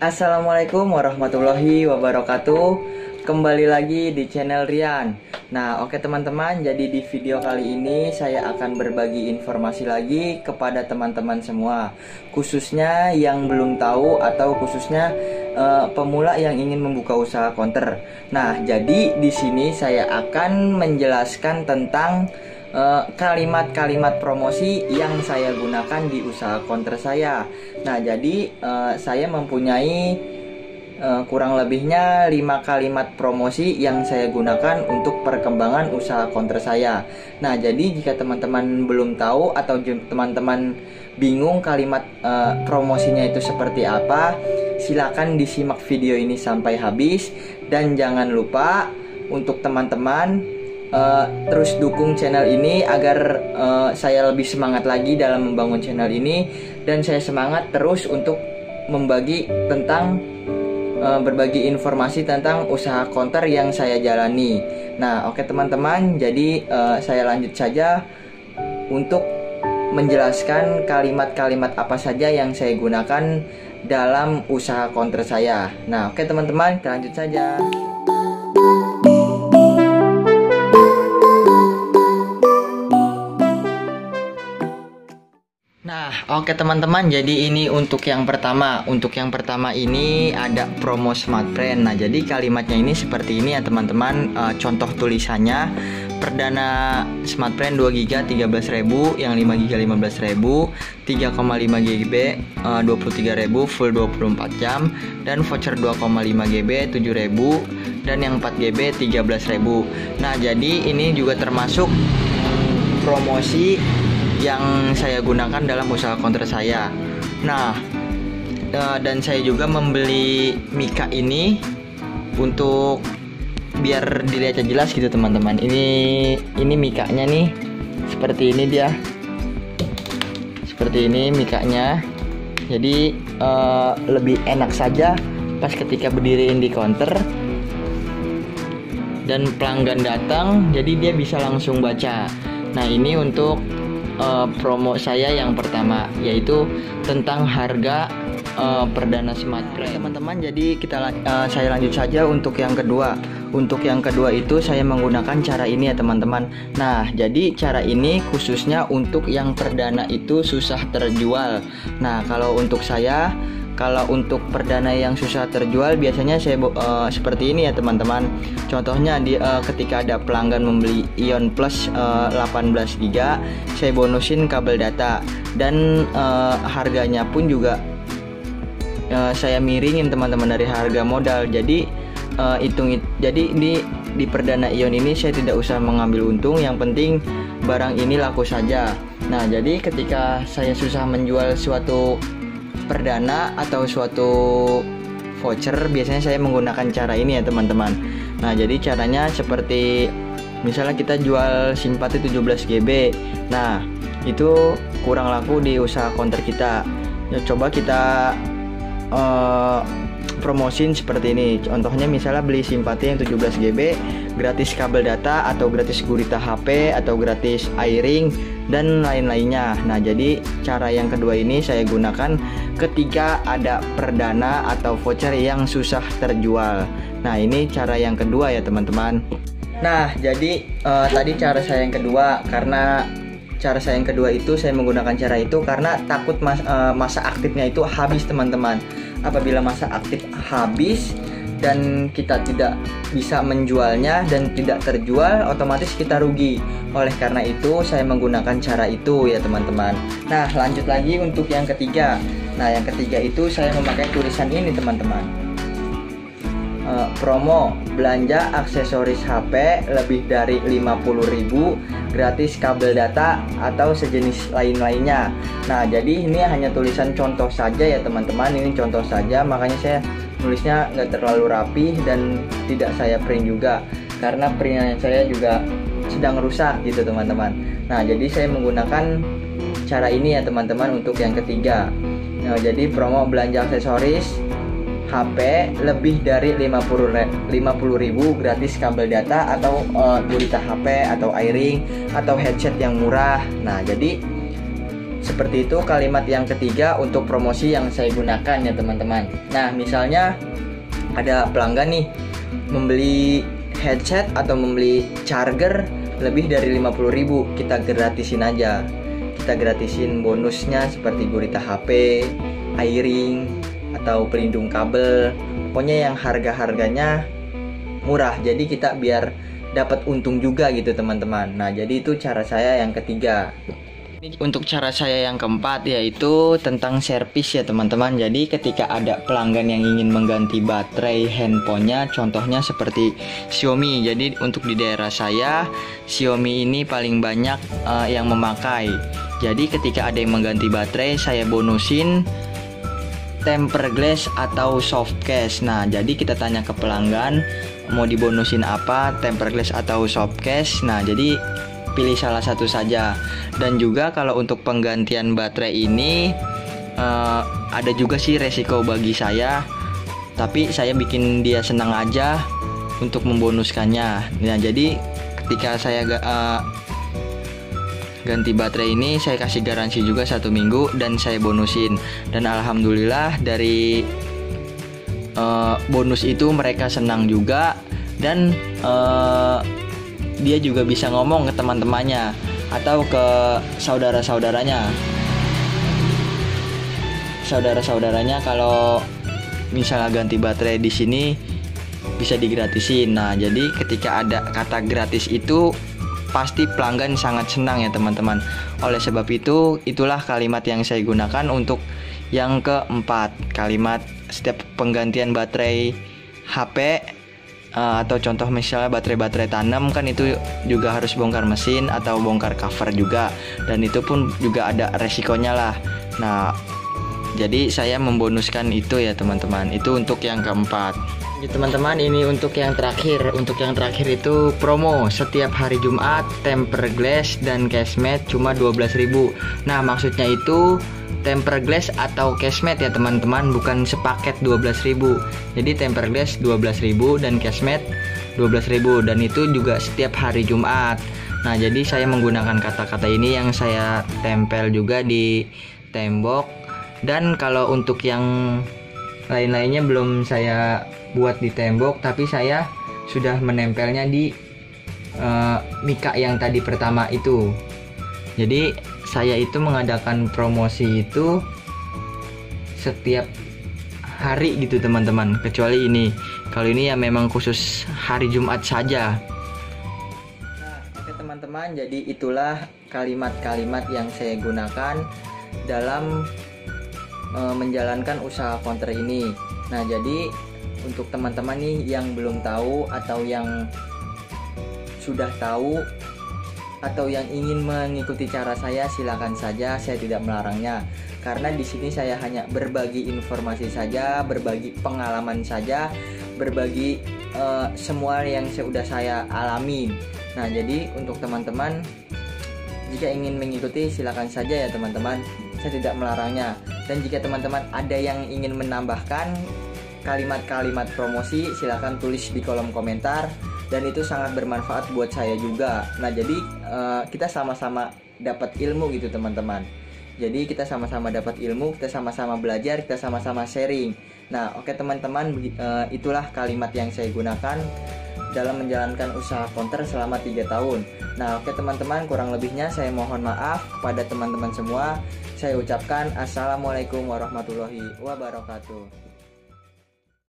Assalamualaikum warahmatullahi wabarakatuh. Kembali lagi di channel Rian. Nah, oke teman-teman, jadi di video kali ini saya akan berbagi informasi lagi kepada teman-teman semua, khususnya yang belum tahu atau khususnya pemula yang ingin membuka usaha counter. Nah, jadi di sini saya akan menjelaskan tentang kalimat-kalimat promosi yang saya gunakan di usaha counter saya. Nah, jadi saya mempunyai kurang lebihnya 5 kalimat promosi yang saya gunakan untuk perkembangan usaha counter saya. Nah, jadi jika teman-teman belum tahu atau teman-teman bingung kalimat promosinya itu seperti apa, silakan disimak video ini sampai habis. Dan jangan lupa untuk teman-teman terus dukung channel ini agar saya lebih semangat lagi dalam membangun channel ini, dan saya semangat terus untuk berbagi informasi tentang usaha counter yang saya jalani. Nah, oke teman-teman, jadi saya lanjut saja untuk menjelaskan kalimat-kalimat apa saja yang saya gunakan dalam usaha counter saya. Nah, oke teman-teman, kita lanjut saja. Oke teman-teman, jadi ini untuk yang pertama. Untuk yang pertama ini ada promo Smartfren. Nah, jadi kalimatnya ini seperti ini ya teman-teman. Contoh tulisannya, perdana Smartfren 2GB 13.000, yang 5GB 15.000, 3,5GB 23.000 full 24 jam, dan voucher 2,5GB 7.000, dan yang 4GB 13.000. Nah, jadi ini juga termasuk promosi yang saya gunakan dalam usaha counter saya. Nah, dan saya juga membeli mika ini untuk biar dilihatnya jelas gitu teman-teman. Ini mikanya nih, seperti ini dia, seperti ini mikanya. Jadi lebih enak saja pas ketika berdiriin di counter dan pelanggan datang, jadi dia bisa langsung baca. Nah, ini untuk promo saya yang pertama, yaitu tentang harga perdana Smartfren. Teman-teman, jadi saya lanjut saja untuk yang kedua. Untuk yang kedua itu saya menggunakan cara ini ya teman-teman. Nah, jadi cara ini khususnya untuk yang perdana itu susah terjual. Nah, kalau untuk perdana yang susah terjual, biasanya saya seperti ini ya teman-teman. Contohnya ketika ada pelanggan membeli Ion Plus 18GB, saya bonusin kabel data, dan harganya pun juga saya miringin teman-teman dari harga modal. Jadi jadi di perdana Ion ini saya tidak usah mengambil untung, yang penting barang ini laku saja. Nah, jadi ketika saya susah menjual suatu perdana atau suatu voucher, biasanya saya menggunakan cara ini ya teman-teman. Nah, jadi caranya seperti misalnya kita jual simpati 17GB. Nah, itu kurang laku di usaha counter kita. Ya, coba kita promosin seperti ini. Contohnya misalnya beli simpati yang 17GB, gratis kabel data atau gratis gurita HP atau gratis airing dan lain-lainnya. Nah, jadi cara yang kedua ini saya gunakan ketika ada perdana atau voucher yang susah terjual. Nah, ini cara yang kedua ya teman-teman. Nah, jadi tadi cara saya yang kedua, karena cara saya yang kedua itu saya menggunakan cara itu karena takut masa aktifnya itu habis teman-teman. Apabila masa aktif habis dan kita tidak bisa menjualnya dan tidak terjual, otomatis kita rugi. Oleh karena itu saya menggunakan cara itu ya teman-teman. Nah, lanjut lagi untuk yang ketiga. Nah, yang ketiga itu saya memakai tulisan ini teman-teman. Promo belanja aksesoris HP lebih dari 50.000, gratis kabel data atau sejenis lain-lainnya. Nah, jadi ini hanya tulisan contoh saja ya teman-teman. Ini contoh saja, makanya saya nulisnya nggak terlalu rapi dan tidak saya print juga, karena printan saya juga sedang rusak gitu teman-teman. Nah, jadi saya menggunakan cara ini ya teman-teman untuk yang ketiga. Nah, jadi promo belanja aksesoris HP lebih dari 50.000, gratis kabel data atau gurita HP atau airing atau headset yang murah. Nah, jadi Seperti itu kalimat yang ketiga untuk promosi yang saya gunakan ya teman-teman. Nah, misalnya ada pelanggan nih membeli headset atau membeli charger lebih dari 50.000, kita gratisin aja. Kita gratisin bonusnya seperti gurita HP, airing, atau pelindung kabel. Pokoknya yang harga-harganya murah. Jadi kita biar dapat untung juga gitu teman-teman. Nah, jadi itu cara saya yang ketiga. Untuk cara saya yang keempat yaitu tentang servis ya teman-teman. Jadi ketika ada pelanggan yang ingin mengganti baterai handphonenya, contohnya seperti Xiaomi. Jadi untuk di daerah saya, Xiaomi ini paling banyak yang memakai. Jadi ketika ada yang mengganti baterai, saya bonusin tempered glass atau soft case. Nah, jadi kita tanya ke pelanggan mau dibonusin apa, tempered glass atau soft case. Nah, jadi pilih salah satu saja. Dan juga kalau untuk penggantian baterai ini ada juga sih resiko bagi saya, tapi saya bikin dia senang aja untuk membonuskannya. Nah, jadi ketika saya ganti baterai ini, saya kasih garansi juga 1 minggu dan saya bonusin. Dan alhamdulillah dari bonus itu mereka senang juga, dan dia juga bisa ngomong ke teman-temannya atau ke saudara-saudaranya kalau misalnya ganti baterai di sini bisa digratisin. Nah, jadi ketika ada kata gratis itu pasti pelanggan sangat senang ya teman-teman. Oleh sebab itu, itulah kalimat yang saya gunakan untuk yang keempat. Kalimat setiap penggantian baterai HP atau contoh misalnya baterai tanam, kan itu juga harus bongkar mesin atau bongkar cover juga, dan itu pun juga ada resikonya lah. Nah, jadi saya membonuskan itu ya teman-teman. Itu untuk yang keempat. Ya teman-teman, ini untuk yang terakhir. Untuk yang terakhir itu promo setiap hari Jumat tempered glass dan casemate cuma 12.000. Nah, maksudnya itu tempered glass atau casemate ya teman-teman, bukan sepaket 12.000. Jadi tempered glass 12.000 dan casemate 12.000, dan itu juga setiap hari Jumat. Nah, jadi saya menggunakan kata-kata ini yang saya tempel juga di tembok. Dan kalau untuk yang lain-lainnya belum saya buat di tembok, tapi saya sudah menempelnya di mika yang tadi pertama itu. Jadi saya itu mengadakan promosi itu setiap hari gitu teman-teman, kecuali ini. Kalau ini ya memang khusus hari Jumat saja. Nah, oke teman-teman, jadi itulah kalimat-kalimat yang saya gunakan dalam menjalankan usaha counter ini. Nah, jadi untuk teman-teman nih yang belum tahu atau yang sudah tahu atau yang ingin mengikuti cara saya, silakan saja, saya tidak melarangnya. Karena di sini saya hanya berbagi informasi saja, berbagi pengalaman saja, berbagi semua yang sudah saya alami. Nah, jadi untuk teman-teman jika ingin mengikuti silakan saja ya teman-teman, saya tidak melarangnya. Dan jika teman-teman ada yang ingin menambahkan kalimat-kalimat promosi, silakan tulis di kolom komentar, dan itu sangat bermanfaat buat saya juga. Nah, jadi kita sama-sama dapat ilmu gitu teman-teman. Jadi kita sama-sama dapat ilmu, kita sama-sama belajar, kita sama-sama sharing. Nah, oke teman-teman, itulah kalimat yang saya gunakan dalam menjalankan usaha counter selama 3 tahun. Nah, oke teman-teman, kurang lebihnya saya mohon maaf kepada teman-teman semua. Saya ucapkan assalamualaikum warahmatullahi wabarakatuh.